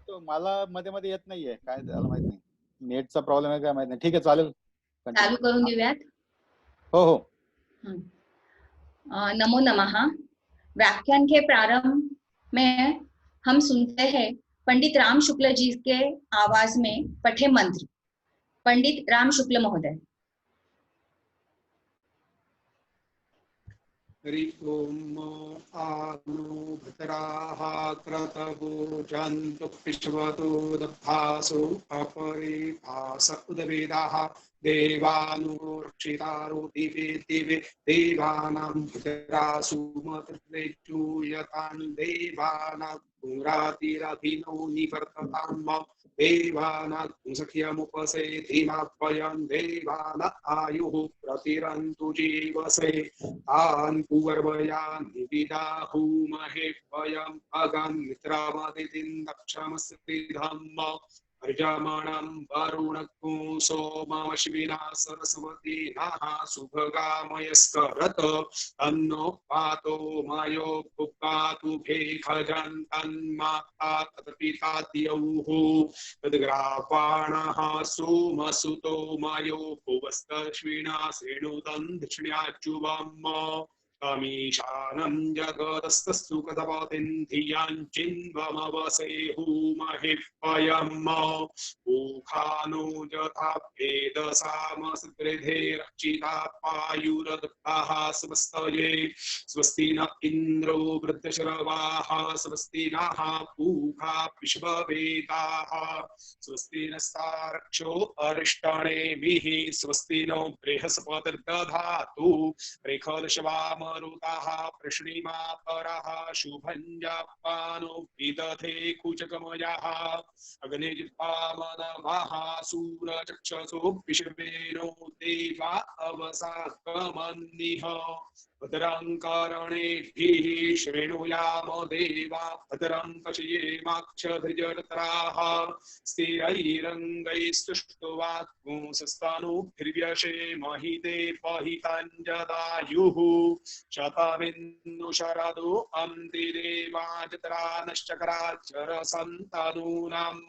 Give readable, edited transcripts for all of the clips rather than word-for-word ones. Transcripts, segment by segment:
तो मला मध्ये मध्ये येत नाहीये, काय झालं माहित नाही. नेटचा प्रॉब्लेम आहे काय माहित नाही. ठीक आहे, चालेल, कंटिन्यू. चालू करून देऊयात. हो हो. नमो नमः। व्याख्यान के प्रारंभ में हम सुनते हैं पंडित राम शुक्ल जी के आवाज में पठे मंत्र। पंडित राम शुक्ल महोदय। हरि ओम। आनो भद्राः क्रतवोचन्तु पिष्वतो दभासो अपरिभास उदवेदाः देवानुरक्षितारो दिवे दिवे देवानां भद्रासु मतर्वेचूयतान् देवानां पुरातिरभिनो निवर्तताम् देवानाग्निसख्यमुपसेधिमात्वयं देवान आयुः प्रतिरन्तु जीवसे तान् पूर्वयान् निविदाहुमहे वयम् अगं मित्रामदितिं दक्षमस्तिधम्म अर्जमाणं वरुणक्कु सोममश्विना सरस्वती नः सुभगामयस्करत तन्नो पातो मायो पुप्पातु भेखजन् तन्माता तत्पिता द्यौः तद्ग्रावाणः सोमसुतो मायो भुवस्तश्विना श्रेणुतं दक्षिण्याच्युवम् तमीशानं जगतस्तस्तु कदपातिं धियां चिन्वमवसे हुमहिपयम् ऊखानो यथा भेदसामसृधे रक्षिता पायुरदत्ताः स्वस्तये स्वस्ति न इन्द्रो वृद्धश्रवाः स्वस्ति नः पूषा विश्ववेदाः स्वस्ति नस्तारक्षो अरिष्टानेमिः स्वस्ति नो बृहस्पतिर्दधातु रेखदशवामरुताः प्रश्निमापरः शुभञ्जापानो विदधे कुचकमयः अग्निजिह्वामनवः सूरचक्षसो विश्वेनो देवा अवसाकमन्निः भद्रं कर्णेभिः शृणुयाम देवा भद्रं पश्येमाक्षधृजत्राः स्थिरैरङ्गैस्तुष्ट्वाग्मुंसस्तनूभिर्व्यशेमहि ते पहिताञ्जदायुः शतमिन्नु शरदो अन्तिदेवाजत्रा नश्चक्राचरसन्तनूनाम्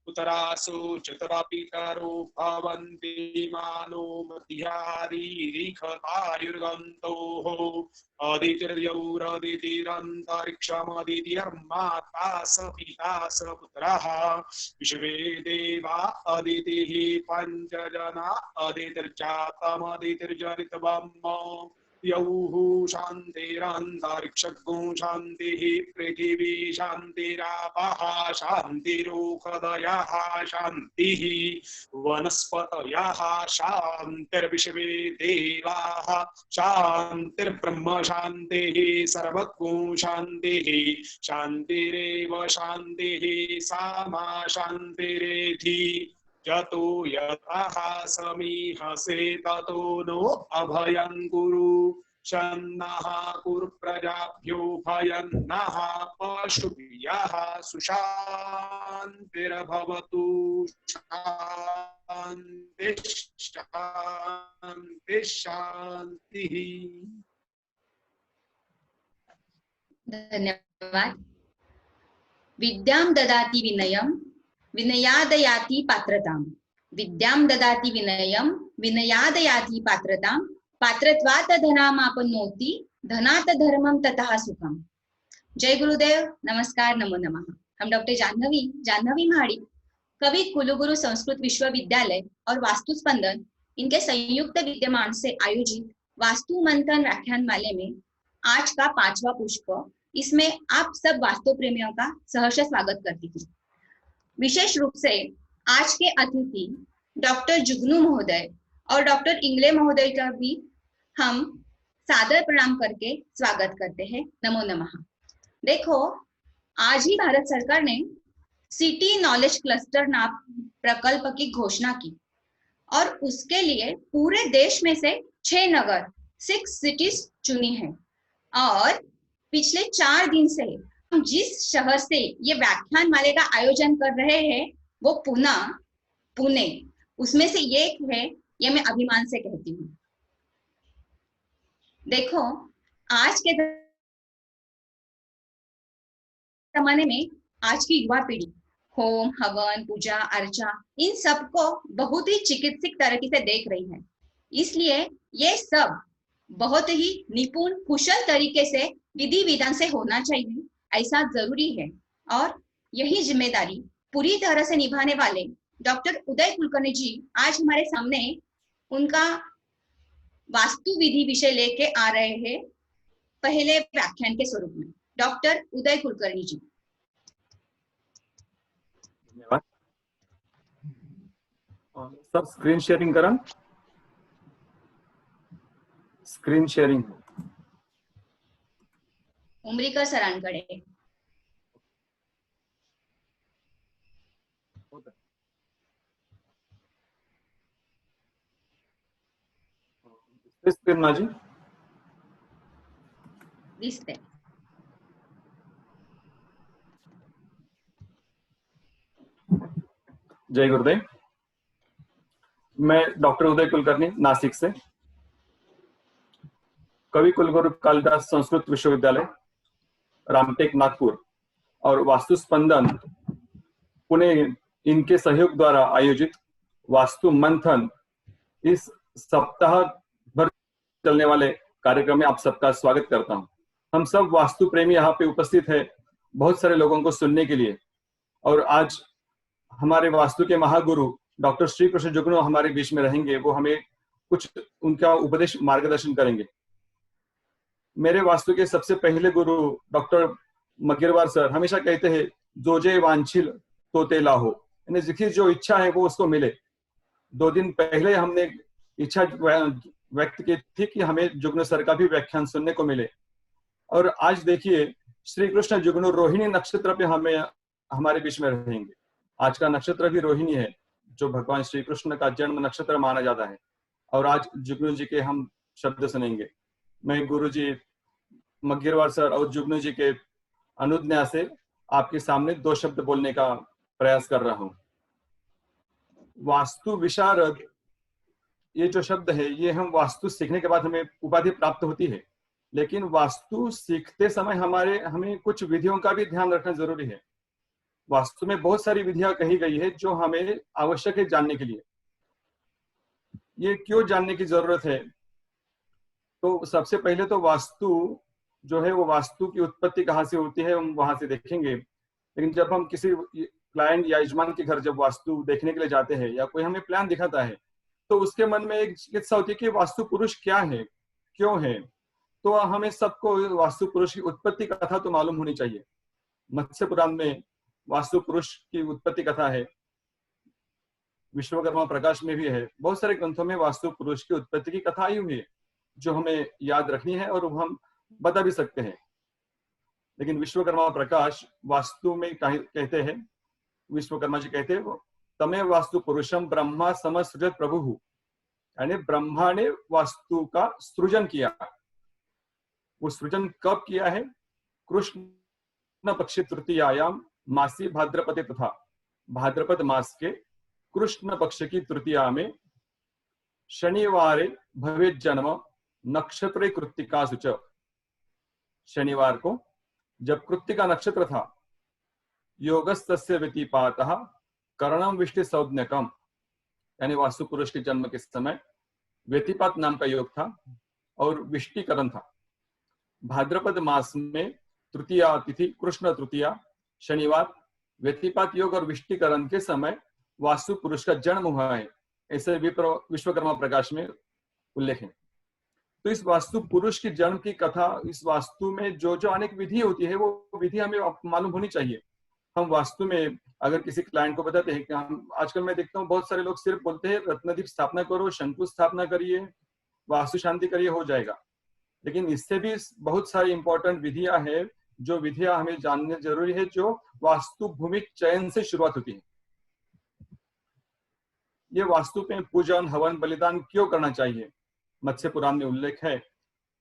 उत्तरासु चतुरा पितरो भवन्ति मानो मध्यारीरिखतायुर्गन्तोः अदितिर्यौरदितिरन्तरिक्षमदितिर्माता स पिता स पुत्रः विश्वे देवा अदितिः पञ्चजना अदितिर्जातमदितिर्जनितवम् यौः शान्तिरन्तरिक्षगो शान्तिः पृथिवी शान्तिरापः शान्तिरोषधयः शान्तिः वनस्पतयः शान्तिर्विश्वे देवाः शान्तिर्ब्रह्म शान्तिः सर्वगो शान्तिः शान्तिरेव शान्तिः सामा शान्तिरेधि यतो यतः समीहसे ततो नो अभयं कुरु शन्नः कुरु प्रजाभ्यो भयं नः पशुभ्यः सुशान्तिर्भवतु शान्तिः शान्तिः शान्तिः। धन्यवाद। विद्यां ददाति विनयं विनयादयाति पात्रतां। विद्यां ददाति विनयं विनयादयाति पात्रतां। पात्रत्वात् धनामापनोति धनात् धर्मं ततः सुखम। जय गुरुदेव। नमस्कार, नमो नमः। हम डॉक्टर जाह्नवी महाड़ी, कवि कुलगुरु संस्कृत विश्वविद्यालय और वास्तु स्पंदन इनके संयुक्त विद्यमान से आयोजित वास्तु मंथन व्याख्यान माले में आज का 5वां पुष्प, इसमें आप सब वास्तु प्रेमियों का सहर्ष स्वागत करती हूँ। विशेष रूप से आज के अतिथि डॉक्टर जुगनू महोदय और डॉक्टर इंगले महोदय का भी हम सादर प्रणाम करके स्वागत करते हैं। नमो नमः। देखो, आज ही भारत सरकार ने सिटी नॉलेज क्लस्टर नाम प्रकल्प की घोषणा की और उसके लिए पूरे देश में से 6 नगर 6 सिटीज चुनी है। और पिछले 4 दिन से हम जिस शहर से ये व्याख्यान माले का आयोजन कर रहे हैं वो पुणे, उसमें से ये एक है। ये मैं अभिमान से कहती हूँ। देखो, आज के जमाने में आज की युवा पीढ़ी होम हवन पूजा अर्चा इन सबको बहुत ही चिकित्सक तरीके से देख रही है। इसलिए ये सब बहुत ही निपुण कुशल तरीके से विधि विधान से होना चाहिए, ऐसा जरूरी है। और यही जिम्मेदारी पूरी तरह से निभाने वाले डॉक्टर उदय कुलकर्णी जी आज हमारे सामने उनका वास्तु विधि विषय लेके आ रहे हैं पहले व्याख्यान के स्वरूप में। डॉक्टर उदय कुलकर्णी जी। धन्यवाद सर। स्क्रीन शेअरिंग करा, स्क्रीन शेअरिंग उमरीकर सरांकडे। स्क्रीन माझी दिसते। जय गुरुदेव। मैं डॉक्टर उदय कुलकर्णी नासिक से, कवि कुलगुरु कालिदास संस्कृत विश्वविद्यालय रामटेक नागपुर और वास्तु स्पंदन पुणे इनके सहयोग द्वारा आयोजित वास्तु मंथन इस सप्ताह भर चलने वाले कार्यक्रम में आप सबका स्वागत करता हूं। हम सब वास्तु प्रेमी यहाँ पे उपस्थित है बहुत सारे लोगों को सुनने के लिए। और आज हमारे वास्तु के महागुरु डॉक्टर श्री कृष्ण जुगनू हमारे बीच में रहेंगे। वो हमें कुछ उनका उपदेश मार्गदर्शन करेंगे। मेरे वास्तु के सबसे पहले गुरु डॉक्टर मगिरवार सर हमेशा कहते हैं जो जे वांछिल तो ते लाहो, यानी जिसकी जो इच्छा है वो उसको मिले। 2 दिन पहले हमने इच्छा व्यक्त की थी कि हमें जुगनू सर का भी व्याख्यान सुनने को मिले। और आज देखिए श्री कृष्ण जुगनू रोहिणी नक्षत्र पे हमारे बीच में रहेंगे। आज का नक्षत्र भी रोहिणी है, जो भगवान श्री कृष्ण का जन्म नक्षत्र माना जाता है। और आज जुगनू जी के हम शब्द सुनेंगे। मैं गुरु जी मगिरवार सर और जुगनू जी के अनुज्ञा से आपके सामने 2 शब्द बोलने का प्रयास कर रहा हूं। वास्तु विशारद ये जो शब्द है, ये हम वास्तु सीखने के बाद हमें उपाधि प्राप्त होती है, लेकिन वास्तु सीखते समय हमें कुछ विधियों का भी ध्यान रखना जरूरी है। वास्तु में बहुत सारी विधियां कही गई है जो हमें आवश्यक है जानने के लिए। ये क्यों जानने की जरूरत है? तो सबसे पहले तो वास्तु जो है वो वास्तु की उत्पत्ति कहाँ से होती है हम वहां से देखेंगे। लेकिन जब हम किसी क्लाइंट या यजमान के घर जब वास्तु देखने के लिए जाते हैं या कोई हमें प्लान दिखाता है, तो उसके मन में एक चिकित्सा होती है कि वास्तु पुरुष क्या है, क्यों है। तो हमें सबको वास्तु पुरुष की उत्पत्ति कथा तो मालूम होनी चाहिए। मत्स्य पुराण में वास्तु पुरुष की उत्पत्ति कथा है, विश्वकर्मा प्रकाश में भी है। बहुत सारे ग्रंथों में वास्तु पुरुष की उत्पत्ति की कथा आई हुई है जो हमें याद रखनी है और हम बता भी सकते हैं। लेकिन विश्वकर्मा प्रकाश वास्तु में कहते हैं, विश्वकर्मा जी कहते हैं तमे वास्तु पुरुषम ब्रह्मा समसृजत प्रभु, यानी ब्रह्मा ने वास्तु का सृजन किया। वो सृजन कब किया है? कृष्ण पक्ष तृतीयायाम मासी भाद्रपदे, तथा भाद्रपद मास के कृष्ण पक्ष की तृतीया में शनिवारे भवे जन्म नक्षत्र कृत्तिका सुच। शनिवार को जब कृत्तिका नक्षत्र था, योगस्तस्य व्यतिपातः करणम विष्टि सौज्ञकम, यानी वास्तु पुरुष के जन्म के समय व्यतिपात नाम का योग था और विष्टिकरण था। भाद्रपद मास में तृतीया तिथि कृष्ण तृतीया शनिवार, व्यतिपात योग और विष्टिकरण के समय वास्तु पुरुष का जन्म हुआ है, ऐसे विश्वकर्मा प्रकाश में उल्लेख है। तो इस वास्तु पुरुष की जन्म की कथा, इस वास्तु में जो जो अनेक विधि होती है वो विधि हमें मालूम होनी चाहिए। हम वास्तु में अगर किसी क्लाइंट को बताते हैं कि हम आजकल मैं देखता हूँ बहुत सारे लोग सिर्फ बोलते हैं रत्नदीप स्थापना करो, शंकु स्थापना करिए, वास्तु शांति करिए, हो जाएगा। लेकिन इससे भी बहुत सारी इंपॉर्टेंट विधियां हैं जो विधियां हमें जानने जरूरी है, जो वास्तु भूमि चयन से शुरुआत होती है। ये वास्तु पे पूजन हवन बलिदान क्यों करना चाहिए? मत्स्य पुराण में उल्लेख है,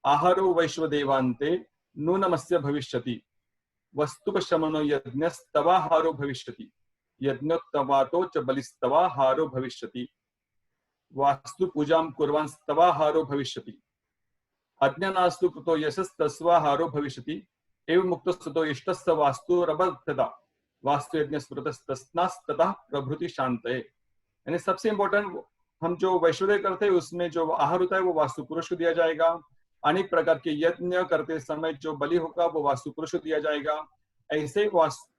आहारो वैश्वदेवान्ते नूनमस्य भविष्यति वस्तुपशमनो यज्ञस्तवाहारो भविष्यति यज्ञोत्तवातो च बलिस्तवाहारो भविष्यति वास्तु पूजां कुर्वांस्तवाहारो भविष्यति अज्ञानास्तु कृतो यशस्तस्वाहारो भविष्यति एवं मुक्तस्ततो इष्टस्य वास्तुरबद्धता वास्तु यज्ञ स्मृतस्तस्नास्ततः प्रभृति शांतये। यानी सबसे इंपॉर्टेंट, हम जो वैश्वदेव करते हैं उसमें जो आहार होता है वो वास्तु पुरुष को दिया जाएगा। अनेक प्रकार के यज्ञ करते समय जो बलि होगा वो वास्तु पुरुष को दिया जाएगा। ऐसे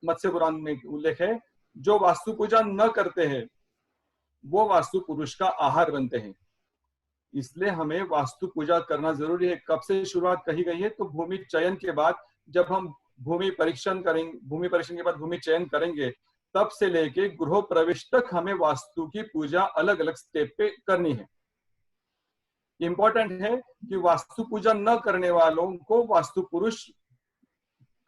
मत्स्य पुराण में उल्लेख है, जो वास्तु पूजा न करते हैं वो वास्तु पुरुष का आहार बनते हैं। इसलिए हमें वास्तु पूजा करना जरूरी है। कब से शुरुआत कही गई है? तो भूमि चयन के बाद, जब हम भूमि परीक्षण करेंगे, भूमि परीक्षण के बाद भूमि चयन करेंगे, तब से लेके गृह प्रवेश तक हमें वास्तु की पूजा अलग अलग स्टेप पे करनी है। इंपॉर्टेंट है कि वास्तु पूजा न करने वालों को वास्तु पुरुष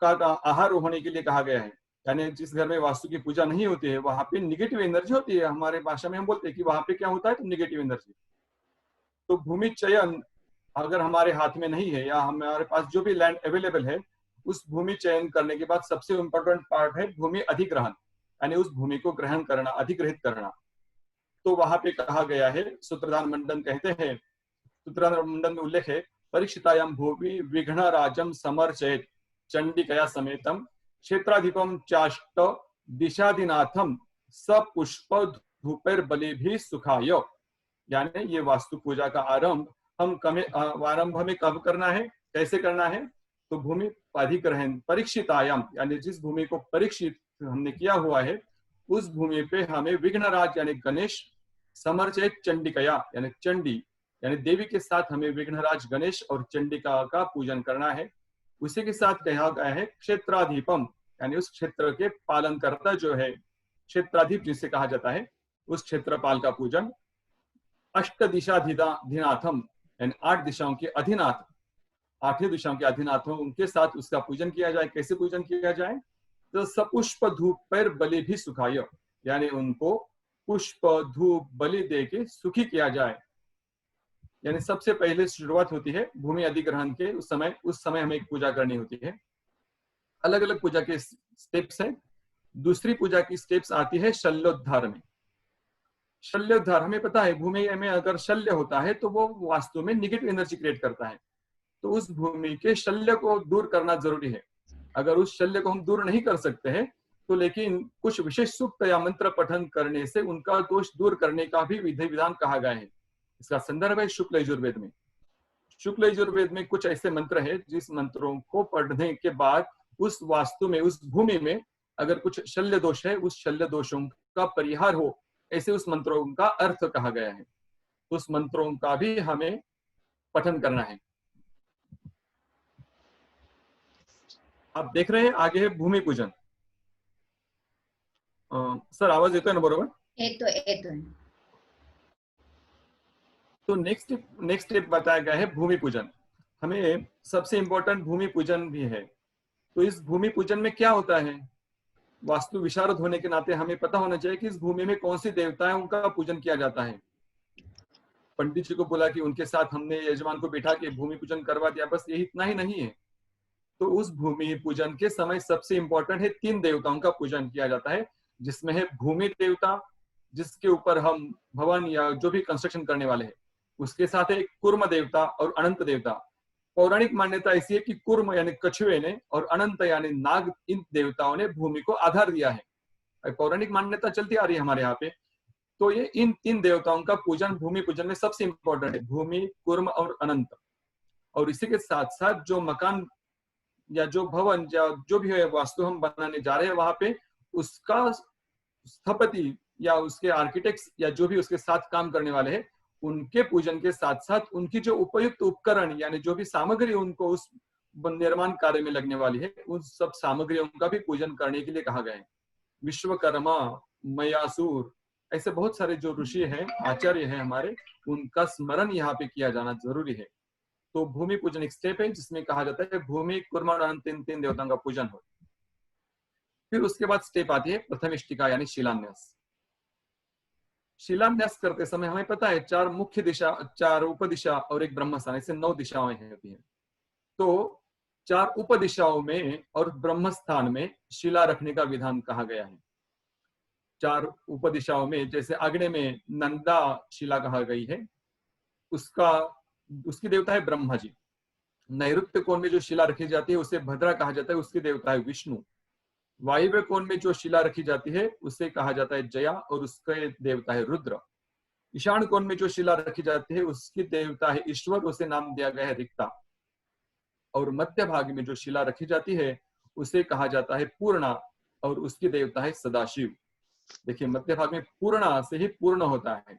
का आहार होने के लिए कहा गया है। यानी जिस घर में वास्तु की पूजा नहीं होती है वहां पे निगेटिव एनर्जी होती है। हमारे भाषा में हम बोलते हैं कि वहां पे क्या होता है, तो निगेटिव एनर्जी। तो भूमि चयन अगर हमारे हाथ में नहीं है या हमारे पास जो भी लैंड अवेलेबल है, उस भूमि चयन करने के बाद सबसे इंपॉर्टेंट पार्ट है भूमि अधिग्रहण, यानी उस भूमि को ग्रहण करना, अधिग्रहित करना। तो वहां पे कहा गया है, सूत्रधार मंडन कहते हैं, सूत्रधार मंडन में उल्लेख है, परीक्षितायाम भूमि विघ्न राजम समर्चयेत चंडिकया समेतम क्षेत्राधिपम चाष्ट दिशादिनाथम सपुष्प धूपेर बलि भी सुखाय। यानी ये वास्तु पूजा का आरंभ में कब करना है, कैसे करना है? तो भूमि अधिग्रहण परीक्षितायाम, यानी जिस भूमि को परीक्षित हमने किया हुआ है उस भूमि पे हमें विघ्नराज यानी गणेश, समर्चयेत चंडिकया यानी चंडी यानी देवी के साथ हमें विघ्नराज गणेश और चंडिका का पूजन करना है। उसी के साथ कहा गया है क्षेत्राधिपम, यानी उस क्षेत्र के पालनकर्ता जो है, क्षेत्राधिप जिसे कहा जाता है, उस क्षेत्रपाल का पूजन। अष्ट दिशाधिनाथम यानी 8 दिशाओं के अधिनाथ, 8 दिशाओं के अधिनाथों उनके साथ उसका पूजन किया जाए। कैसे पूजन किया जाए? तो सपुष्प धूप पर बलि भी सुखाय, यानी उनको पुष्प धूप बलि दे के सुखी किया जाए। यानी सबसे पहले शुरुआत होती है भूमि अधिग्रहण के, उस समय हमें एक पूजा करनी होती है। अलग अलग पूजा के स्टेप्स हैं। दूसरी पूजा की स्टेप्स आती है शल्योद्धार में। शल्योद्धार हमें पता है, भूमि में अगर शल्य होता है तो वो वास्तु में निगेटिव एनर्जी क्रिएट करता है। तो उस भूमि के शल्य को दूर करना जरूरी है। अगर उस शल्य को हम दूर नहीं कर सकते हैं तो लेकिन कुछ विशेष सूक्त या मंत्र पठन करने से उनका दोष दूर करने का भी विधि विधान कहा गया है। इसका संदर्भ है शुक्ल यजुर्वेद में। शुक्ल यजुर्वेद में कुछ ऐसे मंत्र है जिस मंत्रों को पढ़ने के बाद उस वास्तु में, उस भूमि में अगर कुछ शल्य दोष है, उस शल्य दोषों का परिहार हो, ऐसे उस मंत्रों का अर्थ कहा गया है। उस मंत्रों का भी हमें पठन करना है। आप देख रहे हैं आगे है भूमि पूजन। सर आवाज येतोय ना बरोबर? येतोय। तो नेक्स्ट स्टेप बताया गया है भूमि पूजन। हमें सबसे इंपॉर्टेंट भूमि पूजन भी है। तो इस भूमि पूजन में क्या होता है? वास्तु विशारद होने के नाते हमें पता होना चाहिए कि इस भूमि में कौन सी देवता है, उनका पूजन किया जाता है। पंडित जी को बोला कि उनके साथ हमने यजमान को बिठा के भूमि पूजन करवा दिया, बस यही इतना ही नहीं है। तो उस भूमि पूजन के समय सबसे इंपॉर्टेंट है 3 देवताओं का पूजन किया जाता है, जिसमें है भूमि देवता, जिसके ऊपर हम भवन या जो भी कंस्ट्रक्शन करने वाले हैं, उसके साथ है कुर्म देवता और अनंत देवता। पौराणिक मान्यता ऐसी है कि कुर्म यानी कछुए ने और अनंत यानी नाग, इन देवताओं ने भूमि को आधार दिया है। पौराणिक मान्यता चलती आ रही है हमारे यहाँ पे। तो ये इन 3 देवताओं का पूजन भूमि पूजन में सबसे इंपॉर्टेंट है, भूमि, कुर्म और अनंत। और इसी के साथ साथ जो मकान या जो भवन या जो भी है वास्तु हम बनाने जा रहे हैं, वहां पे उसका स्थपति या उसके आर्किटेक्ट्स या जो भी उसके साथ काम करने वाले हैं, उनके पूजन के साथ साथ उनकी जो उपयुक्त उपकरण यानी जो भी सामग्री उनको उस निर्माण कार्य में लगने वाली है, उन सब सामग्रियों का भी पूजन करने के लिए कहा गया है। विश्वकर्मा, मयासुर, ऐसे बहुत सारे जो ऋषि हैं, आचार्य हैं हमारे, उनका स्मरण यहाँ पे किया जाना जरूरी है। तो भूमि पूजन एक स्टेप है जिसमें कहा जाता है भूमि, कुर्म और अनंत, 3 देवताओं का पूजन हो। फिर उसके बाद स्टेप आती है प्रथमिष्टिका यानी शिलान्यास। शिलान्यास करते समय हमें पता है 4 मुख्य दिशा, 4 उपदिशा और 1 ब्रह्मस्थान, ऐसे 9 दिशाएं होती हैं। तो 4 उपदिशाओं में और ब्रह्मस्थान में शिला रखने का विधान कहा गया है। 4 उपदिशाओं में जैसे आग्नेय में नंदा शिला कहा गई है, उसकी देवता है ब्रह्मा जी। नैऋत्य कोण में जो शिला रखी जाती है उसे भद्रा कहा जाता है, उसकी देवता है विष्णु। वायव्य कोण में जो शिला रखी जाती है उसे कहा जाता है जया और उसके देवता है रुद्र। ईशान कोण में जो शिला रखी जाती है उसकी देवता है ईश्वर, उसे नाम दिया गया है रिक्ता। और मध्य भाग में जो शिला रखी जाती है उसे कहा जाता है पूर्णा और उसकी देवता है सदाशिव। देखिए मध्य भाग में पूर्णा से ही पूर्ण होता है।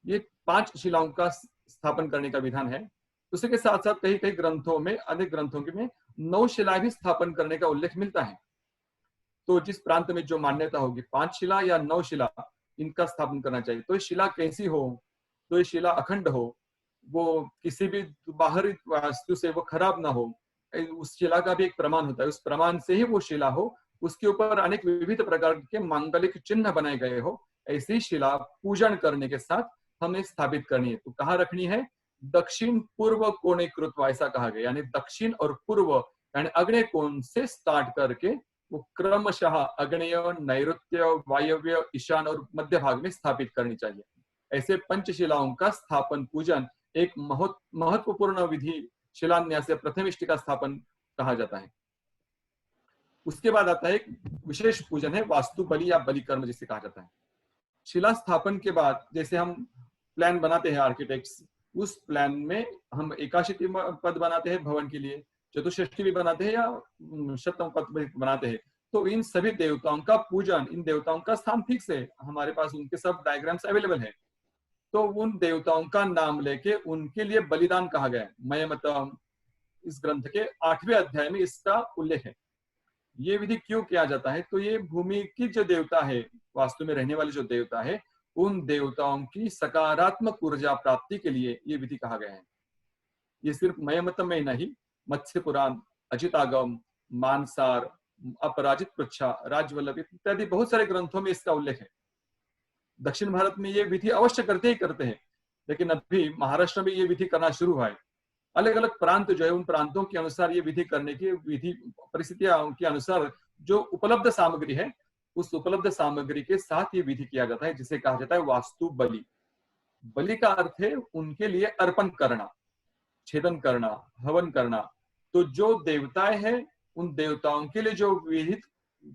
ये 5 शिलाओं का स्थापन करने का विधान है। उसी के साथ साथ कई कई ग्रंथों में, अनेक ग्रंथों में 9 शिला भी स्थापन करने का उल्लेख मिलता है। तो जिस प्रांत में जो मान्यता होगी 5 शिला या 9 शिला इनका स्थापन करना चाहिए। तो ये शिला कैसी हो, तो ये शिला अखंड हो, वो किसी भी बाहरी वास्तु से वो खराब ना हो, उस शिला का भी एक प्रमाण होता है, उस प्रमाण से ही वो शिला हो, उसके ऊपर अनेक विविध प्रकार के मांगलिक चिन्ह बनाए गए हो, ऐसी शिला पूजन करने के साथ हमें स्थापित करनी है। तो कहाँ रखनी है? दक्षिण पूर्व कोणे कृत्वा, ऐसा कहा गया, यानी दक्षिण और पूर्व यानी अग्नेय कोण से स्टार्ट करके वो क्रमशः अग्नेय, नैऋत्य, वायव्य, ईशान और मध्य भाग में स्थापित करनी चाहिए। ऐसे पंचशिलाओं का स्थापन पूजन एक महत्वपूर्ण विधि शिलान्यास या प्रथमिष्टि स्थापन कहा जाता है। उसके बाद आता है एक विशेष पूजन है वास्तु बलि या बलि कर्म जिसे कहा जाता है। शिला स्थापन के बाद जैसे हम प्लान बनाते हैं आर्किटेक्ट्स, उस प्लान में हम एकादशी पद बनाते हैं भवन के लिए, चतुष्षष्ठी भी बनाते हैं या शतम पद भी बनाते हैं। तो इन सभी देवताओं का पूजन, इन देवताओं का स्थान फिक्स है, हमारे पास उनके सब डायग्राम्स अवेलेबल है। तो उन देवताओं का नाम लेके उनके लिए बलिदान कहा गया है। मयमतम इस ग्रंथ के 8वें अध्याय में इसका उल्लेख है। ये विधि क्यों किया जाता है? तो ये भूमि की जो देवता है, वास्तु में रहने वाले जो देवता है, उन देवताओं की सकारात्मक ऊर्जा प्राप्ति के लिए ये विधि कहा गया है। ये सिर्फ मयमतम में नहीं, मत्स्य पुराण, अजितागम, मानसार, अपराजित पृच्छा, राजवल्लभ इत्यादि बहुत सारे ग्रंथों में इसका उल्लेख है। दक्षिण भारत में ये विधि अवश्य करते ही करते हैं, लेकिन अभी महाराष्ट्र में ये विधि करना शुरू हुआ है। अलग अलग प्रांत जो है, उन प्रांतों के अनुसार ये विधि करने की विधि परिस्थितियों के अनुसार जो उपलब्ध सामग्री है, उस उपलब्ध सामग्री के साथ ये विधि किया जाता है, जिसे कहा जाता है वास्तु बलि। बलि का अर्थ है उनके लिए अर्पण करना, छेदन करना, हवन करना। तो जो देवताएं हैं, उन देवताओं के लिए जो विहित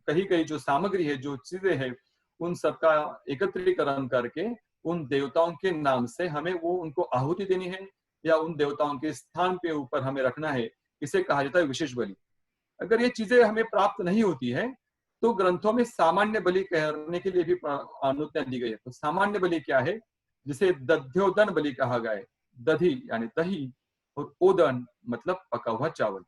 कही गई जो सामग्री है, जो चीजें हैं, उन सबका एकत्रीकरण करके उन देवताओं के नाम से हमें वो उनको आहुति देनी है या उन देवताओं के स्थान पे ऊपर हमें रखना है। इसे कहा जाता है विशेष बलि। अगर ये चीजें हमें प्राप्त नहीं होती है तो ग्रंथों में सामान्य बलि करने के लिए भी अनुज्ञा दी गई है। तो सामान्य बलि क्या है? जिसे दध्योदन बलि कहा गया है। दधी यानी दही और ओदन मतलब पका हुआ चावल।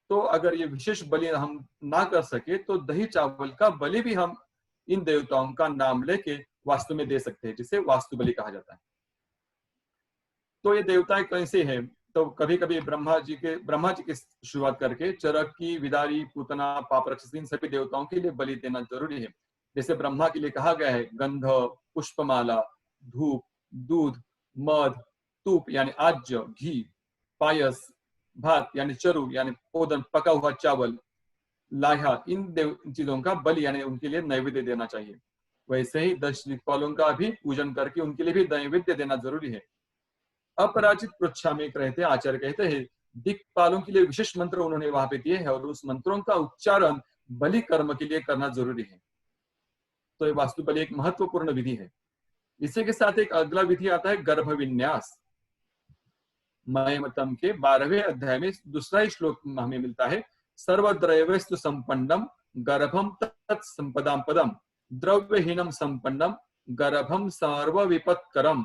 तो अगर ये विशेष बलि हम ना कर सके तो दही चावल का बलि भी हम इन देवताओं का नाम लेके वास्तु में दे सकते हैं, जिसे वास्तु बलि कहा जाता है। तो ये देवताएं कैसे हैं? तो कभी कभी ब्रह्मा जी की शुरुआत करके चरकी, विदारी, पूतना, पाप राक्षस, इन सभी देवताओं के लिए बलि देना जरूरी है। जैसे ब्रह्मा के लिए कहा गया है गंध, पुष्पमाला, धूप, दूध, मध, तूप यानी आज्य, घी, पायस, भात यानी चरु यानी ओदन पका हुआ चावल, लाह्या, इन चीजों का बलि यानी उनके लिए नैवेद्य देना चाहिए। वैसे ही 10 दिक्पालों का भी पूजन करके उनके लिए भी नैवेद्य देना जरूरी है। अपराजित पृच्छा में कहते हैं, आचार्य कहते हैं दिक्पालों के लिए विशेष मंत्र उन्होंने वहां पे दिए हैं और उस मंत्रों का उच्चारण बलि कर्म के लिए करना जरूरी है। तो ये वास्तु बलि एक महत्वपूर्ण विधि है। इसी के साथ एक अगला विधि आता है गर्भ विन्यास। मयमतम के 12वें अध्याय में दूसरा ही श्लोक हमें मिलता है, सर्वद्रव्यस्तु संपन्नम गर्भम तत्संपदाम पदम द्रव्यहीनम संपन्नम गर्भम सर्वविपत्करम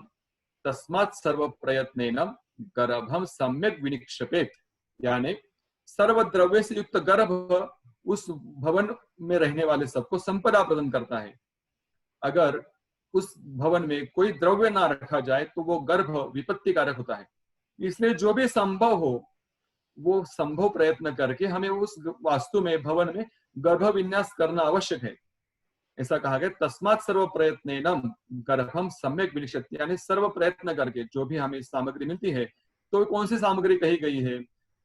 तस्मात् सर्व प्रयत्नेन गर्भम सम्यक विनिक्षपेत। यानी सर्वद्रव्य से युक्त गर्भ उस भवन में रहने वाले सबको संपदा प्रदान करता है। अगर उस भवन में कोई द्रव्य ना रखा जाए तो वो गर्भ विपत्तिकारक होता है। इसलिए जो भी संभव हो वो संभव प्रयत्न करके हमें उस वास्तु में, भवन में गर्भ विन्यास करना आवश्यक है। ऐसा कहा गया तस्मात् सर्व प्रयत्नेन गर्भम सम्यक विनिक्षपेत, यानी सर्व प्रयत्न करके जो भी हमें सामग्री मिलती है। तो कौन सी सामग्री कही गई है?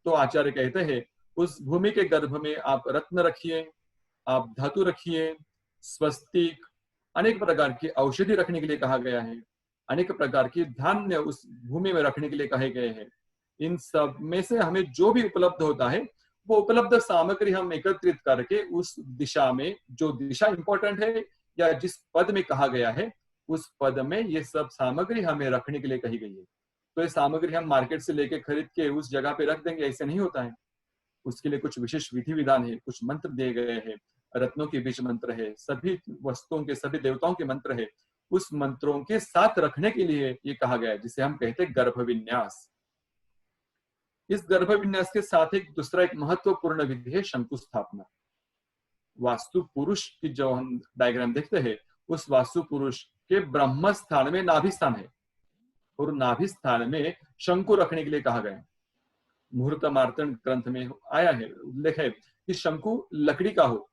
तो आचार्य कहते हैं उस भूमि के गर्भ में आप रत्न रखिए, आप धातु रखिए, स्वस्तिक, अनेक प्रकार की औषधि रखने के लिए कहा गया है, अनेक प्रकार की धान्य उस भूमि में रखने के लिए कहे गए हैं। इन सब में से हमें जो भी उपलब्ध होता है वो उपलब्ध सामग्री हम एकत्रित करके उस दिशा में, जो दिशा इंपॉर्टेंट है या जिस पद में कहा गया है, उस पद में ये सब सामग्री हमें रखने के लिए कही गई है। तो ये सामग्री हम मार्केट से लेके खरीद के उस जगह पे रख देंगे, ऐसे नहीं होता है। उसके लिए कुछ विशेष विधि विधान है, कुछ मंत्र दिए गए हैं, रत्नों के बीच मंत्र है, सभी वस्तुओं के, सभी देवताओं के मंत्र है। उस मंत्रों के साथ रखने के लिए ये कहा गया है, जिसे हम कहते हैं गर्भ विन्यास। इस गर्भ विन्यास के साथ एक दूसरा एक महत्वपूर्ण विधि है शंकु स्थापना। वास्तु पुरुष की जो हम डायग्राम देखते हैं, उस वास्तु पुरुष के ब्रह्म स्थान में नाभि स्थान है, और नाभि स्थान में शंकु रखने के लिए कहा गया है। मुहूर्त मार्तंड ग्रंथ में आया है, उल्लेख है कि शंकु लकड़ी का हो,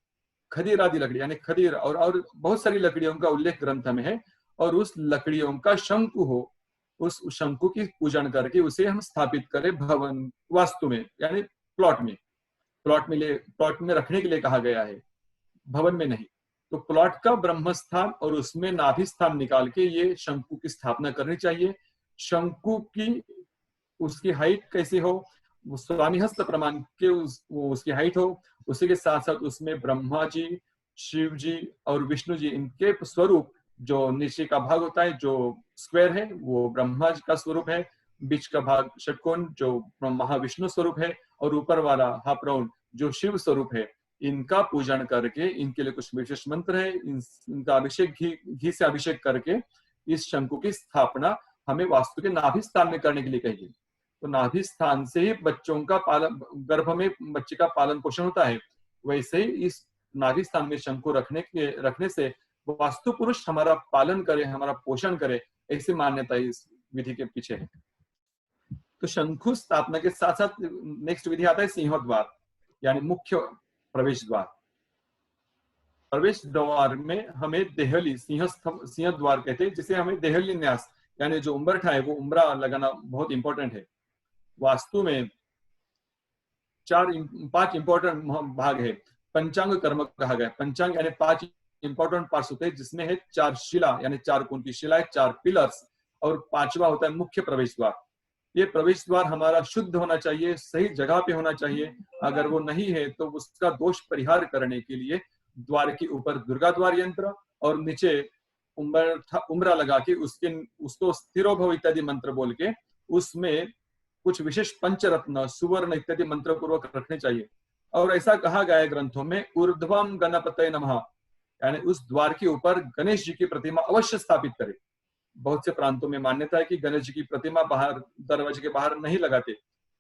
खदीर आदि लकड़ी, यानी खदीर और बहुत सारी लकड़ियों का उल्लेख ग्रंथ में है, और उस लकड़ियों का शंकु हो, उस शंकु की पूजन करके उसे हम स्थापित करें भवन वास्तु में, यानी प्लॉट में रखने के लिए कहा गया है, भवन में नहीं। तो प्लॉट का ब्रह्म स्थान और उसमें नाभि स्थान निकाल के ये शंकु की स्थापना करनी चाहिए। शंकु की उसकी हाइट कैसी हो, वो स्वामी हस्त प्रमाण के उसकी हाइट हो। उसी के साथ साथ उसमें ब्रह्मा जी, शिव जी और विष्णु जी, इनके स्वरूप, जो नीचे का भाग होता है जो स्क्वायर है वो ब्रह्मा जी का स्वरूप है, बीच का भाग षटकोण जो महाविष्णु स्वरूप है, और ऊपर वाला हाफ राउंड जो शिव स्वरूप है। इनका पूजन करके, इनके लिए कुछ विशेष मंत्र है, इनका अभिषेक घी से अभिषेक करके इस शंकु की स्थापना हमें वास्तु के नाभि स्थान में करने के लिए कही। तो नाभि स्थान से ही बच्चों का पालन, गर्भ में बच्चे का पालन पोषण होता है। वैसे ही इस नाभि स्थान में शंकु रखने से वास्तु पुरुष हमारा पालन करे, हमारा पोषण करे, ऐसी मान्यता इस विधि के पीछे है। तो शंकु स्थापना के साथ साथ नेक्स्ट विधि आता है सिंहद्वार, यानी मुख्य प्रवेश द्वार। प्रवेश द्वार में हमें देहली, सिंह द्वार कहते हैं, जिसे हमें देहली न्यास, यानी जो उम्बरठा है वो उम्बरा लगाना बहुत इंपॉर्टेंट है। वास्तु में 5 इंपॉर्टेंट भाग है। पंचांग कर्म कहा गया। पंचांग यानी 5 इंपॉर्टेंट पार्ट्स होते हैं, जिसमें है 4 शिला, यानी 4 कोण की शिला, 4 पिलर्स, और 5वां होता है मुख्य प्रवेश द्वार। ये प्रवेश द्वार हमारा शुद्ध होना चाहिए, सही जगह पे होना चाहिए। अगर वो नहीं है तो उसका दोष परिहार करने के लिए द्वार के ऊपर दुर्गा द्वार यंत्र और नीचे उम्रा लगा के उसको स्थिरोभव इत्यादि मंत्र बोल के उसमें कुछ विशेष पंचरत्न, सुवर्ण इत्यादि मंत्र पूर्वक रखने चाहिए। और ऐसा कहा गया है ग्रंथों में, ऊर्ध्वम गणपतये नमः, यानी उस द्वार के ऊपर गणेश जी की प्रतिमा अवश्य स्थापित करे। बहुत से प्रांतों में मान्यता है कि गणेश जी की प्रतिमा बाहर, दरवाजे के बाहर नहीं लगाते,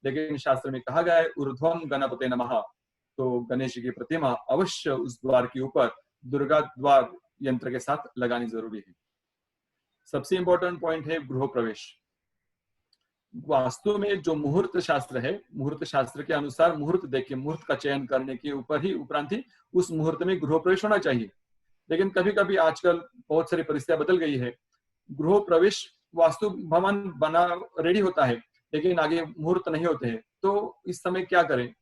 लेकिन शास्त्र में कहा गया है ऊर्ध्वम गणपतये नमः। तो गणेश जी की प्रतिमा अवश्य उस द्वार के ऊपर दुर्गा द्वार यंत्र के साथ लगानी जरूरी है। सबसे इंपॉर्टेंट पॉइंट है गृह प्रवेश। वास्तु में जो मुहूर्त शास्त्र है, मुहूर्त शास्त्र के अनुसार मुहूर्त देख के, मुहूर्त का चयन करने के ऊपर ही उपरांत ही उस मुहूर्त में गृह प्रवेश होना चाहिए। लेकिन कभी कभी आजकल बहुत सारी परिस्थितियां बदल गई है। गृह प्रवेश वास्तु भवन बना रेडी होता है, लेकिन आगे मुहूर्त नहीं होते हैं। तो इस समय क्या करें?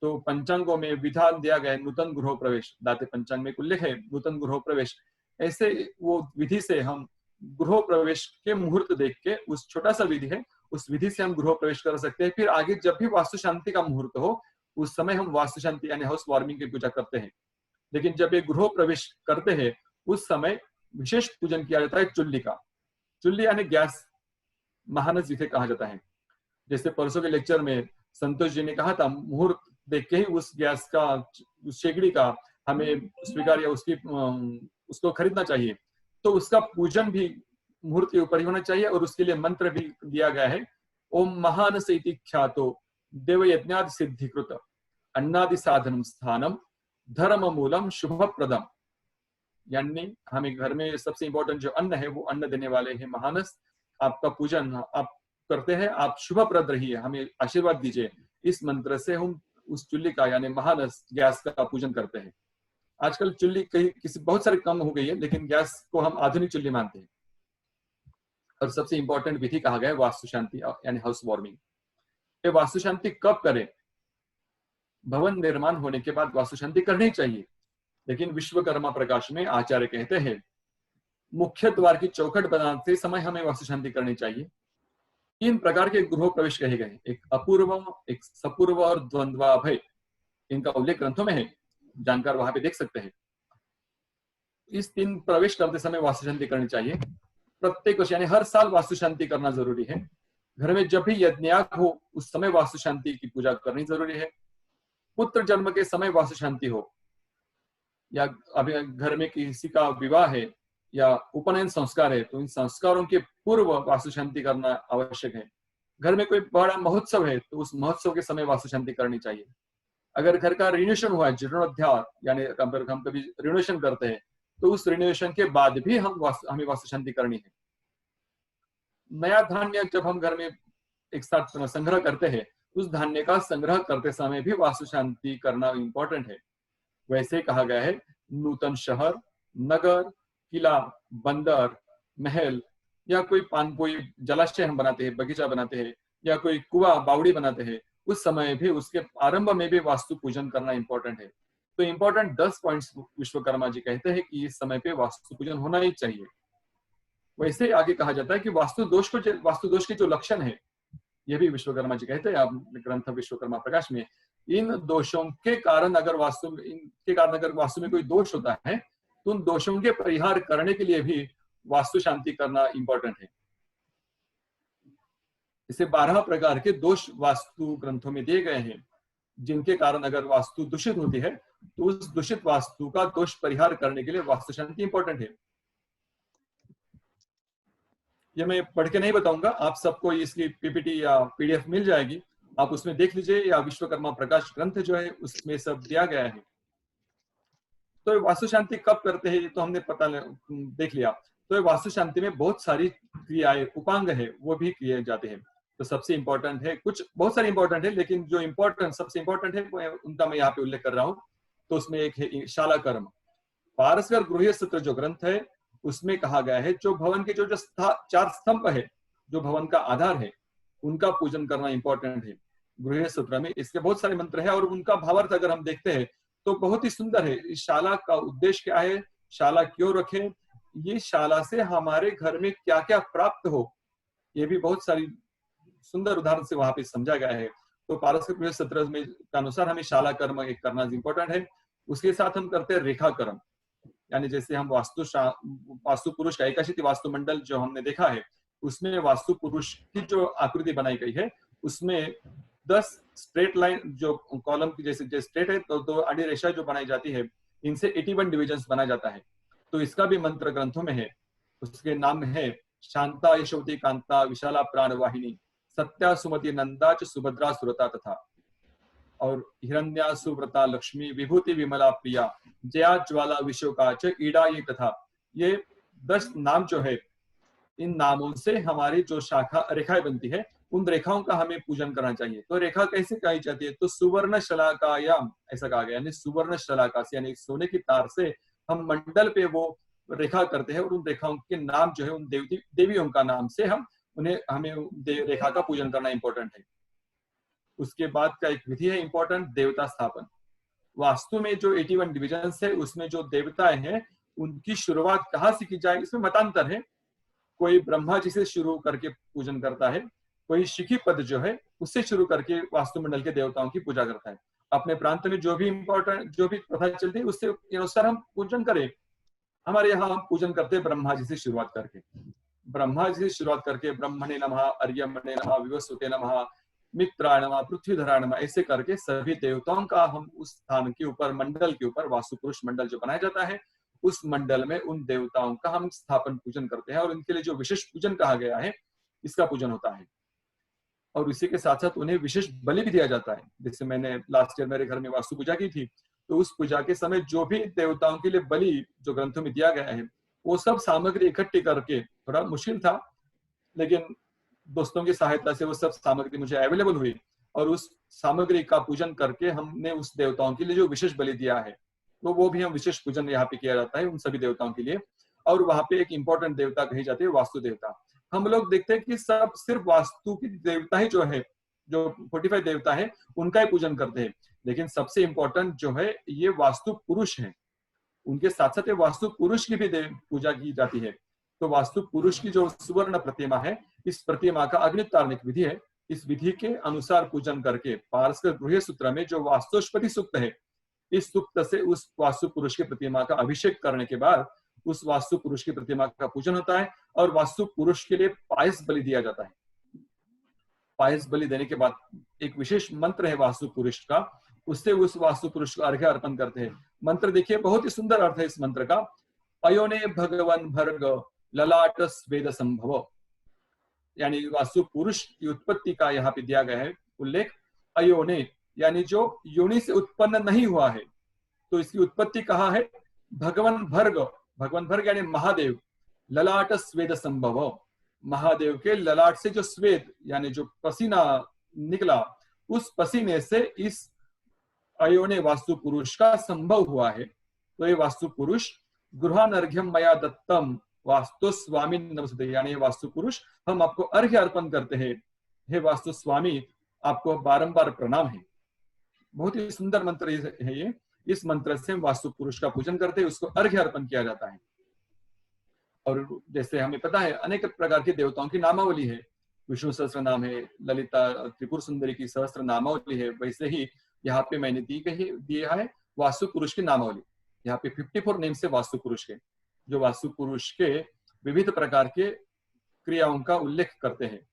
तो पंचांगों में विधान दिया गया है नूतन गृह प्रवेश, दाते पंचांग में उल्लेख है नूतन गृह प्रवेश। ऐसे वो विधि से हम गृह प्रवेश के मुहूर्त देख के, उस छोटा सा विधि है, उस विधि से हम गृह प्रवेश कर सकते हैं। फिर आगे जब भी वास्तु शांति का मुहूर्त हो, उस समय हम वास्तु शांति यानी हाउस वार्मिंग की पूजा करते हैं। लेकिन जब ये गृह प्रवेश करते हैं, उस समय विशेष पूजन किया जाता है चुल्ली का। चुल्ली यानी गैस, महानस जिसे कहा जाता है। जैसे परसों के लेक्चर में संतोष जी ने कहा था, मुहूर्त देख के ही उस गैस का, उस शेगड़ी का हमें स्वीकार या उसको खरीदना चाहिए। तो उसका पूजन भी मुहूर्त के ऊपर ही होना चाहिए, और उसके लिए मंत्र भी दिया गया है, ओम महानस इति ख्यातो देव यज्ञादि सिद्धिकृत अन्नादि साधनम स्थानम धर्म मूलम शुभ प्रदम। यानी हमें घर में सबसे इंपॉर्टेंट जो अन्न है वो अन्न देने वाले हैं महानस। आपका पूजन आप करते हैं, आप शुभप्रद रहिए, हमें आशीर्वाद दीजिए। इस मंत्र से हम उस चुल्ली का यानी महानस गैस का पूजन करते हैं। आजकल चुल्ली किसी बहुत सारे कम हो गई है, लेकिन गैस को हम आधुनिक चुल्ली मानते हैं। और सबसे इंपॉर्टेंट विधि कहा गया है वास्तु शांति यानी हाउस वार्मिंग। ये वास्तु शांति कब करें? भवन निर्माण होने के बाद वास्तु शांति करनी चाहिए। लेकिन विश्वकर्मा प्रकाश में आचार्य कहते हैं मुख्य द्वार की चौखट बनाते समय हमें वास्तु शांति करनी चाहिए। 3 प्रकार के गृह प्रवेश कहे गए, एक अपूर्व, एक सपूर्व और द्वंद्वाभय। इनका उल्लेख ग्रंथों में है, जानकार वहां पे देख सकते हैं। इस दिन प्रवेश करते समय वास्तु शांति करनी चाहिए। प्रत्येक वर्ष यानी हर साल वास्तु शांति करना जरूरी है। घर में जब भी यज्ञयाग हो उस समय वास्तु शांति की पूजा करनी जरूरी है। पुत्र जन्म के समय वास्तु शांति हो, या अभी घर में किसी का विवाह है या उपनयन संस्कार है तो इन संस्कारों के पूर्व वास्तु शांति करना आवश्यक है। घर में कोई बड़ा महोत्सव है तो उस महोत्सव के समय वास्तु शांति करनी चाहिए। अगर घर का रिनोवेशन हुआ है, जीर्णोद्धार यानी हम कभी रिनोवेशन करते हैं तो उस रिनोवेशन के बाद भी हमें वास्तु शांति करनी है। नया धान्य जब हम घर में एक साथ संग्रह करते हैं उस धान्य का संग्रह करते समय भी वास्तु शांति करना इंपॉर्टेंट है। वैसे कहा गया है, नूतन शहर, नगर, किला, बंदर, महल या कोई जलाशय हम बनाते हैं, बगीचा बनाते हैं या कोई कुआ बावड़ी बनाते हैं, उस समय भी उसके आरंभ में भी वास्तु पूजन करना इंपॉर्टेंट है। तो इंपॉर्टेंट 10 पॉइंट्स विश्वकर्मा जी कहते हैं कि इस समय पे वास्तु पूजन होना ही चाहिए। वैसे आगे कहा जाता है कि वास्तु दोष के जो लक्षण है, यह भी विश्वकर्मा जी कहते हैं आप ग्रंथ विश्वकर्मा प्रकाश में, इन दोषों के कारण अगर वास्तु में कोई दोष होता है तो उन दोषों के परिहार करने के लिए भी वास्तु शांति करना इंपॉर्टेंट है। इसे 12 प्रकार के दोष वास्तु ग्रंथों में दिए गए हैं, जिनके कारण अगर वास्तु दूषित होती है तो उस दूषित वास्तु का दोष परिहार करने के लिए वास्तु शांति इंपॉर्टेंट है। ये मैं पढ़ के नहीं बताऊंगा, आप सबको इसकी पीपीटी या पीडीएफ मिल जाएगी, आप उसमें देख लीजिए, या विश्वकर्मा प्रकाश ग्रंथ जो है उसमें सब दिया गया है। तो वास्तु शांति कब करते हैं तो हमने देख लिया। तो वास्तु शांति में बहुत सारी क्रियाएं, उपांग है, वो भी किए जाते हैं। तो सबसे इंपॉर्टेंट है, कुछ बहुत सारे इंपॉर्टेंट है, लेकिन जो सबसे इंपॉर्टेंट है उनका मैं यहाँ पे उल्लेख कर रहा हूँ। तो उसमें एक है शाला कर्म। पारस्पर गृह सूत्र जो ग्रंथ है उसमें कहा गया है, जो भवन के जो 4 स्तंभ है, जो भवन का आधार है, उनका पूजन करना इंपॉर्टेंट है। गृह सूत्र में इसके बहुत सारे मंत्र है और उनका भावार्थ अगर हम देखते हैं तो बहुत ही सुंदर है। इस शाला का उद्देश्य क्या है, शाला क्यों रखे, ये शाला से हमारे घर में क्या क्या प्राप्त हो, ये भी बहुत सारी सुंदर उदाहरण से वहां पे समझा गया है। तो पारस्पर गृह सूत्र में के अनुसार हमें शाला कर्म एक करना इंपॉर्टेंट है। उसके साथ हम करते हैं रेखा कर्म, यानी जैसे हम वास्तु पुरुष का एकाशिति वास्तु मंडल जो हमने देखा है उसमें वास्तु पुरुष की जो आकृति बनाई गई है उसमें 10 स्ट्रेट लाइन जो कॉलम की जैसे स्ट्रेट है तो 2 आड़ी रेखा जो बनाई जाती है, इनसे 81 डिविजन्स बना जाता है। तो इसका भी मंत्र ग्रंथों में है, उसके नाम है शांता यशोवती कांता विशाला प्राणवाहिनी सत्या सुमति नंदा च सुभद्रा सुरता तथा, और हिरण्या सुव्रता लक्ष्मी विभूति विमला प्रिया जया ज्वाला विशोका च ईड़ा ये तथा। ये 10 नाम जो है, इन नामों से हमारी जो शाखा रेखाएं बनती है उन रेखाओं का हमें पूजन करना चाहिए। तो रेखा कैसे कही जाती है, तो सुवर्ण शलाकायाम ऐसा कहा गया, यानी सुवर्ण शलाका से यानी सोने की तार से हम मंडल पे वो रेखा करते हैं और उन रेखाओं के नाम जो है उन देवियों का नाम से हमें रेखा का पूजन करना इंपॉर्टेंट है। उसके बाद का एक विधि है इंपॉर्टेंट, देवता स्थापन। वास्तु में जो 81 डिविजन है उसमें जो देवताएं हैं उनकी शुरुआत कहाँ से की जाए, इसमें मतांतर है। कोई ब्रह्मा जी से शुरू करके पूजन करता है, कोई शिखी पद जो है उससे शुरू करके वास्तुमंडल के देवताओं की पूजा करता है। अपने प्रांत में जो भी प्रथा चलती है उससे अनुसार हम पूजन करें। हमारे यहाँ हम पूजन करते हैं ब्रह्मा जी से शुरुआत करके, ब्रह्मणे नमः, अर्यमणे नमः, विवस्वते नमः, मित्राय नमः, पृथ्वीधराय नमः, ऐसे करके सभी देवताओं का हम उस स्थान के ऊपर, मंडल के ऊपर, वास्तु पुरुष मंडल जो बनाया जाता है उस मंडल में उन देवताओं का हम स्थापन पूजन करते हैं और इनके लिए जो विशेष पूजन कहा गया है इसका पूजन होता है। और इसी के साथ साथ उन्हें विशेष बलि भी दिया जाता है। जैसे मैंने लास्ट ईयर मेरे घर में वास्तु पूजा की थी, तो उस पूजा के समय जो भी देवताओं के लिए बलि जो ग्रंथों में दिया गया है वो सब सामग्री इकट्ठी करके, थोड़ा मुश्किल था लेकिन दोस्तों की सहायता से वो सब सामग्री मुझे अवेलेबल हुई और उस सामग्री का पूजन करके हमने उस देवताओं के लिए जो विशेष बलि दिया है तो वो भी हम विशेष पूजन यहाँ पे किया जाता है उन सभी देवताओं के लिए। और वहां पे एक इंपॉर्टेंट देवता कही जाती है वास्तु देवता। हम लोग देखते हैं कि सब सिर्फ वास्तु की देवता ही जो है, जो 45 देवता है उनका ही पूजन करते हैं, लेकिन सबसे इंपॉर्टेंट जो है ये वास्तु पुरुष है, उनके साथ साथ वास्तु पुरुष की भी पूजा की जाती है। तो वास्तु पुरुष की जो सुवर्ण प्रतिमा है, इस प्रतिमा का अग्नि तारनिक विधि है इस विधि के अनुसार पूजन करके पारस्कर गृह सूत्र में जो वास्तुस्पति सूक्त है, इस सूक्त से उस वास्तु पुरुष की प्रतिमा का अभिषेक करने के बाद उस वास्तु पुरुष की प्रतिमा का पूजन होता है और वास्तु पुरुष के लिए पायस बलि दिया जाता है। पायस बलि देने के बाद एक विशेष मंत्र है वास्तु पुरुष का, उससे उस वास्तु पुरुष को अर्घ्य अर्पण करते हैं। मंत्र देखिए, बहुत ही सुंदर अर्थ है इस मंत्र का। अयोने भगवन भर्ग ललाट स्वेद संभव, यानी वास्तु पुरुष की उत्पत्ति का यहाँ पे दिया गया है उल्लेख। अयोने यानी जो योनि से उत्पन्न नहीं हुआ है, तो इसकी उत्पत्ति कहाँ है? भगवन भर्ग, भगवन भर्ग यानी महादेव, ललाट स्वेद संभव, महादेव के ललाट से जो स्वेद यानी जो पसीना निकला, उस पसीने से इस अयोने वास्तु पुरुष का संभव हुआ है। तो ये वास्तु पुरुष गृहानर्घ्यम मया दत्तम वास्तु स्वामी नमस्ते, यानी वास्तु पुरुष हम आपको अर्घ्य अर्पण करते हैं, हे वास्तु स्वामी आपको बारंबार प्रणाम है। बहुत ही सुंदर मंत्र है ये। इस मंत्र से हम वास्तु पुरुष का पूजन करते हैं, उसको अर्घ्य अर्पण किया जाता है। और जैसे हमें पता है अनेक प्रकार के देवताओं की नामावली है, विष्णु सहस्त्र नाम है, ललिता त्रिपुर सुंदरी की सहस्त्र नामावली है, वैसे ही यहाँ पे मैंने दिया है वास्तु पुरुष की नामावली। यहाँ पे 54 नेम से वास्तु पुरुष के, जो वास्तु पुरुष के विविध प्रकार के क्रियाओं का उल्लेख करते हैं।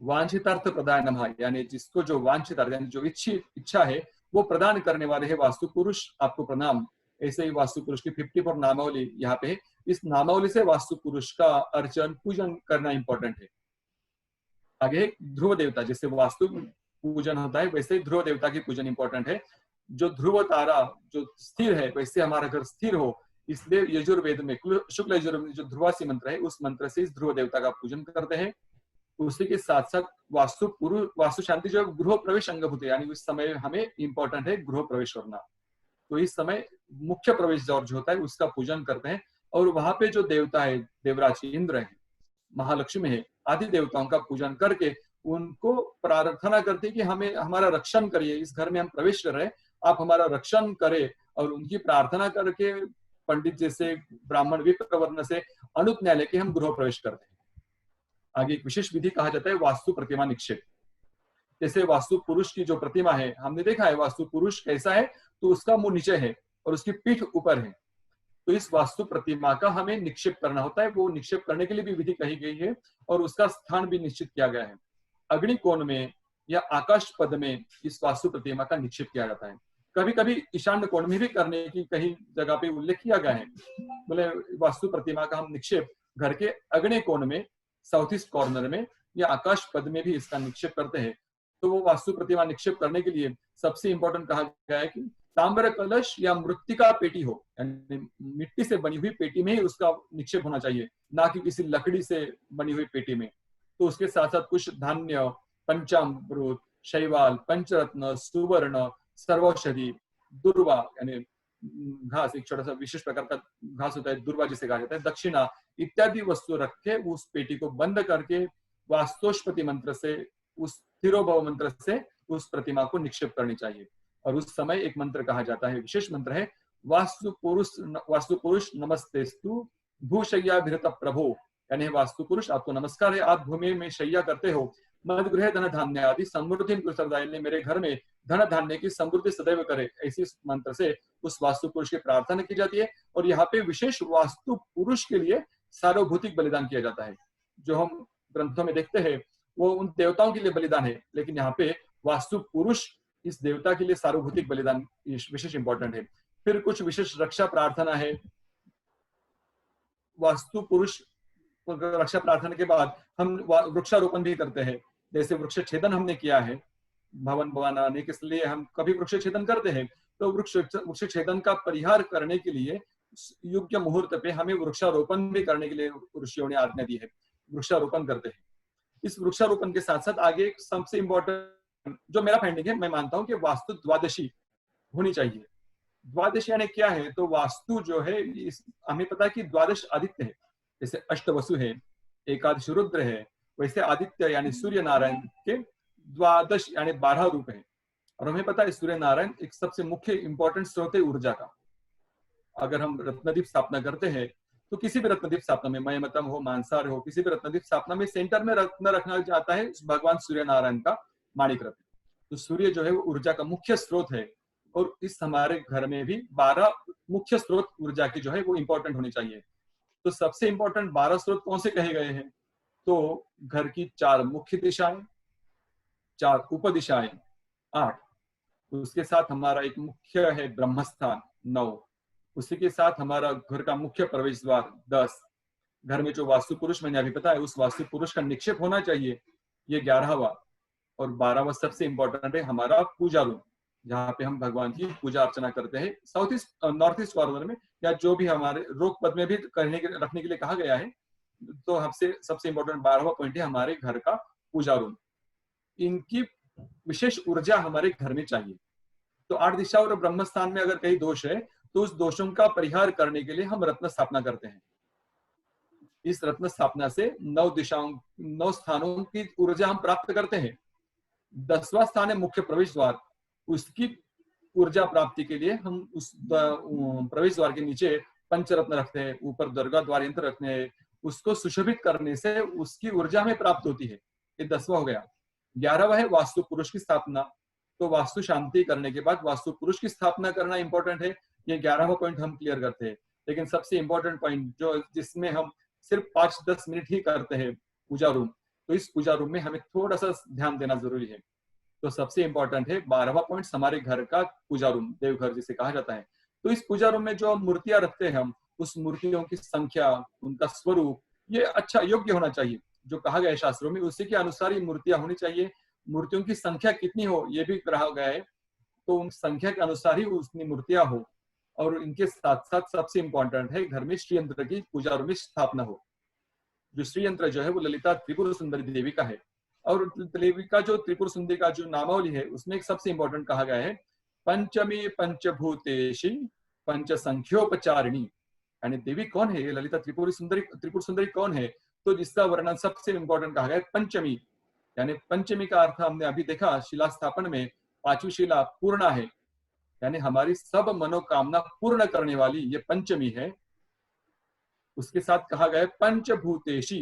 वांछितार्थ प्रदाय नमः, यानी जिसको जो वांछित यानी जो इच्छा है वो प्रदान करने वाले है वास्तु पुरुष, आपको प्रणाम। ऐसे ही वास्तु पुरुष की 54 नामावली यहाँ पे है। इस नामावली से वास्तु पुरुष का अर्चन पूजन करना इंपॉर्टेंट है। आगे ध्रुव देवता, जैसे वास्तु पूजन होता है वैसे ध्रुव देवता की पूजन इंपॉर्टेंट है। जो ध्रुव तारा जो स्थिर है, वैसे हमारा घर स्थिर हो, इसलिए यजुर्वेद में शुक्ल यजुर्वेद में जो ध्रुवासी मंत्र है, उस मंत्र से इस ध्रुव देवता का पूजन करते हैं। उसी के साथ साथ वास्तु शांति जो गृह प्रवेश अंगभूत है, यानी उस समय हमें इंपॉर्टेंट है गृह प्रवेश करना। तो इस समय मुख्य प्रवेश द्वार जो होता है उसका पूजन करते हैं। और वहां पे जो देवता है, देवराज इंद्र है, महालक्ष्मी है, आदि देवताओं का पूजन करके उनको प्रार्थना करते हैं कि हमें हमारा रक्षण करिए, इस घर में हम प्रवेश कर रहे हैं, आप हमारा रक्षण करें। और उनकी प्रार्थना करके पंडित जैसे ब्राह्मण विप्र वर्ण से अनुज्ञा लेके हम गृह प्रवेश करते हैं। आगे एक विशेष विधि कहा जाता है वास्तु प्रतिमा निक्षेप। जैसे वास्तु पुरुष की जो प्रतिमा है, हमने देखा है वास्तु पुरुष कैसा है, तो उसका मुंह नीचे है और उसकी पीठ ऊपर है। तो इस वास्तु प्रतिमा का हमें निक्षेप करना होता है। वो निक्षेप करने के लिए भी विधि कही गई है और उसका स्थान भी निश्चित किया गया है। अग्निकोण में या आकाश पद में इस वास्तु प्रतिमा का निक्षेप किया जाता है। कभी कभी ईशान्य कोण में भी करने की कहीं जगह पे उल्लेख किया गया है। बोले वास्तु प्रतिमा का हम निक्षेप घर के अग्नि कोण में, साउथ ईस्ट कॉर्नर में या आकाश पद में भी इसका निक्षेप करते हैं। तो वो वास्तु प्रतिमा निक्षेप करने के लिए सबसे इंपॉर्टेंट कहा गया है कि ताम्र कलश या मृत्तिका पेटी हो, यानी मिट्टी से बनी हुई पेटी में ही उसका निक्षेप होना चाहिए, ना कि किसी लकड़ी से बनी हुई पेटी में। तो उसके साथ साथ कुछ धान्य, पंचामृत, शैवाल, पंचरत्न, सुवर्ण, सर्वौषधि, दुर्वा यानी घास, एक छोटा सा विशेष प्रकार का घास होता है, दुर्वा जिसे कहा जाता है, दक्षिणा इत्यादि वस्तु रख के उस पेटी को बंद करके वास्तुस्पति मंत्र से, उस तिरोभव मंत्र से उस प्रतिमा को निक्षेप करनी चाहिए। और उस समय एक मंत्र कहा जाता है, विशेष मंत्र है, वास्तु पुरुष नमस्तेस्तु भूशय्याभिरत प्रभो, यानी वास्तु पुरुष आपको नमस्कार है, आप भूमि में शय्या करते हो, मद गृह धन धान्य आदि समृद्धि ने मेरे घर में धन धान्य की समृद्धि सदैव करे। ऐसी मंत्र से उस वास्तु पुरुष की प्रार्थना की जाती है। और यहाँ पे विशेष वास्तु पुरुष के लिए सार्वभौतिक बलिदान किया जाता है। जो हम ग्रंथों में देखते हैं वो उन देवताओं के लिए बलिदान है, लेकिन यहाँ पे वास्तु पुरुष इस देवता के लिए सार्वभौतिक बलिदान विशेष इंपॉर्टेंट है। फिर कुछ विशेष रक्षा प्रार्थना है। वास्तु पुरुष रक्षा प्रार्थना के बाद हम वृक्षारोपण भी करते हैं। जैसे वृक्ष छेदन हमने किया है, भवन बनाने के लिए हम कभी वृक्ष छेदन करते हैं, तो वृक्ष छेदन का परिहार करने के लिए योग्य मुहूर्त पे हमें वृक्षारोपण भी करने के लिए ऋषियों ने आज्ञा दी है, वृक्षारोपण करते हैं। इस वृक्षारोपण के साथ साथ आगे सबसे इंपॉर्टेंट जो मेरा फाइंडिंग है, मैं मानता हूं कि वास्तु द्वादशी होनी चाहिए। द्वादशी यानी क्या है? तो वास्तु जो है हमें पता है कि द्वादश आदित्य है, जैसे अष्टवसु है, एकादश रुद्र है, वैसे आदित्य यानी सूर्य नारायण के द्वादश यानी 12 रूप है। और हमें पता है सूर्य नारायण एक सबसे मुख्य इंपॉर्टेंट स्रोत है ऊर्जा का। अगर हम रत्नदीप स्थापना करते हैं तो किसी भी रत्नदीप स्थापना में, मयमतम हो, मांसाहार हो, किसी भी रत्नदीप स्थापना में सेंटर में रत्न रखना जाता है भगवान सूर्य नारायण का माणिक रत्न। तो सूर्य जो है वो ऊर्जा का मुख्य स्रोत है, और इस हमारे घर में भी 12 मुख्य स्रोत ऊर्जा की जो है वो इंपॉर्टेंट होनी चाहिए। तो सबसे इंपॉर्टेंट 12 स्रोत कौन से कहे गए हैं? तो घर की 4 मुख्य दिशाएं, 4 उपदिशाएं 8, उसके साथ हमारा एक मुख्य है ब्रह्मस्थान 9, उसी के साथ हमारा घर का मुख्य प्रवेश द्वार 10, घर में जो वास्तु पुरुष मैंने अभी बताया उस वास्तु पुरुष का निक्षेप होना चाहिए, ये 11वां, और 12वां सबसे इंपॉर्टेंट है हमारा पूजा रूम, जहाँ पे हम भगवान की पूजा अर्चना करते हैं। South east north east corner में या जो भी हमारे रोक पद में भी रखने के लिए कहा गया है। तो हमसे सबसे इंपॉर्टेंट 12वां पॉइंट है हमारे घर का पूजा रूम। इनकी विशेष ऊर्जा हमारे घर में चाहिए। तो 8 दिशा और ब्रह्म स्थान में अगर कहीं दोष है तो उस दोषों का परिहार करने के लिए हम रत्न स्थापना करते हैं। इस रत्न स्थापना से 9 दिशाओं 9 स्थानों की ऊर्जा हम प्राप्त करते हैं। 10वां स्थान है मुख्य प्रवेश द्वार, उसकी ऊर्जा प्राप्ति के लिए हम उस प्रवेश द्वार के नीचे पंचरत्न रखते हैं, ऊपर दुर्गा द्वार यंत्र रखते हैं, उसको सुशोभित करने से उसकी ऊर्जा हमें प्राप्त होती है। ये 10वां हो गया। 11वां है वास्तु पुरुष की स्थापना। तो वास्तु शांति करने के बाद वास्तु पुरुष की स्थापना करना इंपॉर्टेंट है। ये 11वां पॉइंट हम क्लियर करते हैं। लेकिन सबसे इंपॉर्टेंट पॉइंट जो जिसमें हम सिर्फ 5-10 मिनट ही करते हैं, पूजा रूम, तो इस पूजा रूम में हमें थोड़ा सा ध्यान देना जरूरी है। तो सबसे इंपॉर्टेंट है 12वां पॉइंट हमारे घर का पूजा रूम, देवघर जिसे कहा जाता है। तो इस पूजा रूम में जो मूर्तियां रखते हैं हम, उस मूर्तियों की संख्या, उनका स्वरूप, ये अच्छा योग्य होना चाहिए। जो कहा गया है शास्त्रों में उसी के अनुसार ही मूर्तियां होनी चाहिए। मूर्तियों की संख्या कितनी हो ये भी कहा गया है, तो उन संख्या के अनुसार ही उसकी मूर्तियां हो। और इनके साथ साथ सबसे इंपॉर्टेंट है घर में श्री यंत्र की पूजा रूम में स्थापना हो। जो श्री यंत्र जो है वो ललिता त्रिपुर सुंदरी देवी का है। और देवी का जो त्रिपुर सुंदरी का जो नामावली है उसमें एक सबसे इंपॉर्टेंट कहा गया है पंचमी पंचभूतेशी पंच संख्योपचारिणी। यानी देवी कौन है, ये ललिता त्रिपुर सुंदरी कौन है? तो जिसका वर्णन सबसे इंपॉर्टेंट कहा गया है पंचमी। यानी पंचमी का अर्थ हमने अभी देखा शिला स्थापन में, 5वीं शिला पूर्णा है, यानी हमारी सब मनोकामना पूर्ण करने वाली ये पंचमी है। उसके साथ कहा गया है पंचभूतेशी,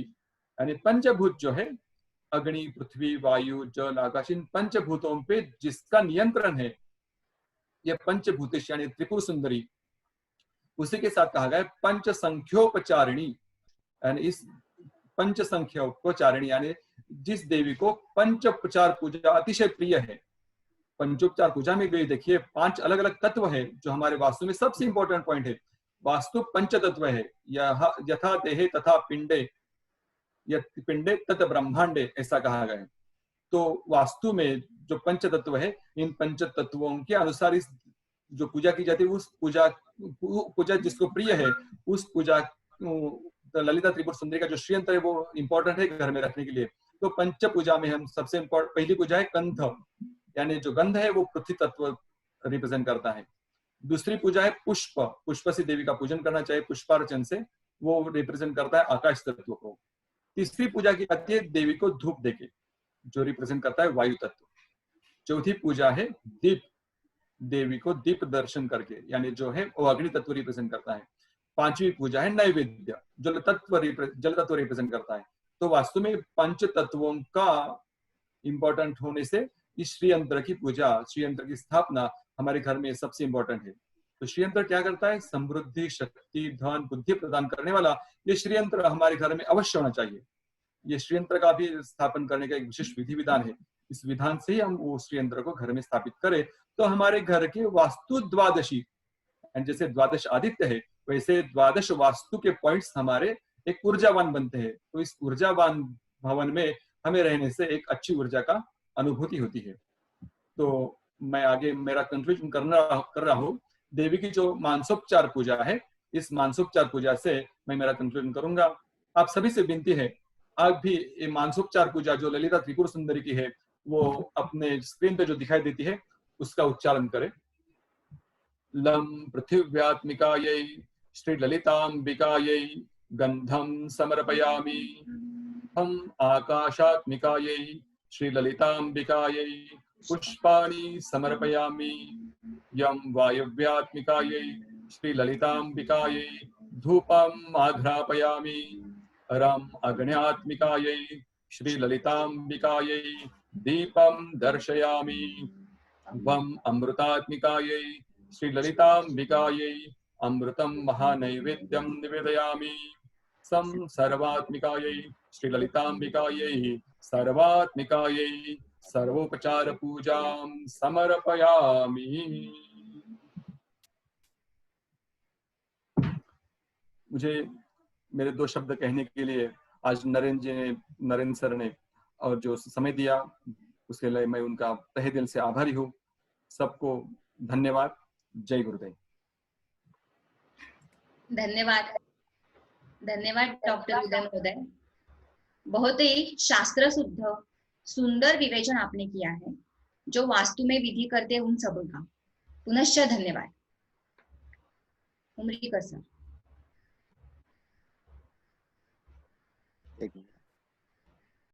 यानी पंचभूत जो है अग्नि, पृथ्वी, वायु, जल, आकाश, इन पंचभूतों पे जिसका नियंत्रण है ये पंचभूतेशी यानी त्रिपुर सुंदरी। उसी के साथ कहा गया है पंच संख्योपचारिणी, यानी इस पंच संख्योपचारिणी यानी जिस देवी को पंचोपचार पूजा अतिशय प्रिय है। पंचोपचार पूजा में गई देखिए 5 अलग अलग तत्व है जो हमारे वास्तु में सबसे इंपॉर्टेंट पॉइंट है। वास्तु पंच तत्व है, यथा देहे तथा पिंडे, पिंडे तथा ब्रह्मांडे, ऐसा कहा गया है। तो वास्तु में जो पंच तत्व है, इन पंच तत्वों के अनुसार इस जो पूजा की जाती है उस पूजा जिसको प्रिय है उस पूजा ललिता त्रिपुर सुंदरी का जो श्री यंत्र है वो इंपॉर्टेंट है घर में रखने के लिए। तो पंच पूजा में हम सबसे पहली पूजा है कंठ, यानी जो गंध है वो पृथ्वी तत्व रिप्रेजेंट करता है। दूसरी पूजा है पुष्प, पुष्प से देवी का पूजन करना चाहिए, पुष्पार्चन से, वो रिप्रेजेंट करता है आकाश तत्व को। तीसरी पूजा की जाती है देवी को धूप देके, जो रिप्रेजेंट करता है वायु तत्व। चौथी पूजा है दीप, देवी को दीप दर्शन करके, यानी जो है वो अग्नि तत्व रिप्रेजेंट करता है। 5वीं पूजा है नैवेद्य, जल तत्व रिप्रेजेंट करता है। तो वास्तु में पंच तत्वों का इंपॉर्टेंट होने से इस श्री यंत्र की पूजा, श्री यंत्र की स्थापना हमारे घर में सबसे इंपॉर्टेंट है। तो श्री यंत्र क्या करता है? समृद्धि, शक्ति, धन, बुद्धि प्रदान करने वाला ये श्री यंत्र हमारे घर में अवश्य होना चाहिए। ये श्री यंत्र का भी स्थापन करने का एक विशेष विधि विधान है। इस विधान से ही हम वो श्री यंत्र को घर में स्थापित करें तो हमारे घर के वास्तु द्वादशी, जैसे द्वादश आदित्य है वैसे द्वादश वास्तु के पॉइंट्स हमारे एक ऊर्जावान बनते हैं। तो इस ऊर्जावान भवन में हमें रहने से एक अच्छी ऊर्जा का अनुभूति होती है। तो मैं आगे मेरा कंक्लूजन कर रहा हूँ। देवी की जो मानसोपचार पूजा है, इस मानसोपचार पूजा से मैं मेरा कंक्लूजन करूंगा। आप सभी से विनती है आप भी ये मानसोपचार पूजा जो ललिता त्रिपुर सुंदरी की है वो अपने स्क्रीन पे जो दिखाई देती है उसका उच्चारण करें। लम पृथिव्यात्मिकायै श्री ललितांबिकायै गंधम समर्पयामि। हम आकाशात्मिकायै श्री ललितांबिकायै पुष्पाणि समर्पयामि। यम वायव्यात्मिकायै श्री ललितांबिकायै धूपम् आघ्रापयामि रम् अग्न्यात्मिकायै श्रीललिताम्बिकायै दीपं दर्शयामि वम् अमृतात्मिकायै श्रीललिताम्बिकायै अमृतं महानैवेद्यं निवेदयामि सं सर्वात्मिकायै श्रीललिताम्बिकायै सर्वात्मिकायै सर्वोपचार पूजां समर्पयामि। मुझे मेरे दो शब्द कहने के लिए आज नरेंद्र सर ने और जो समय दिया उसके लिए मैं उनका तहे दिल से आभारी हूँ। सबको धन्यवाद। जय गुरुदेव। धन्यवाद, धन्यवाद डॉक्टर उदय महोदय। बहुत ही शास्त्र शुद्ध सुंदर विवेचन आपने किया है जो वास्तु में विधि करते हैं उन सबका पुनश्च धन्यवाद। उमरीकर सर। एक मिनट।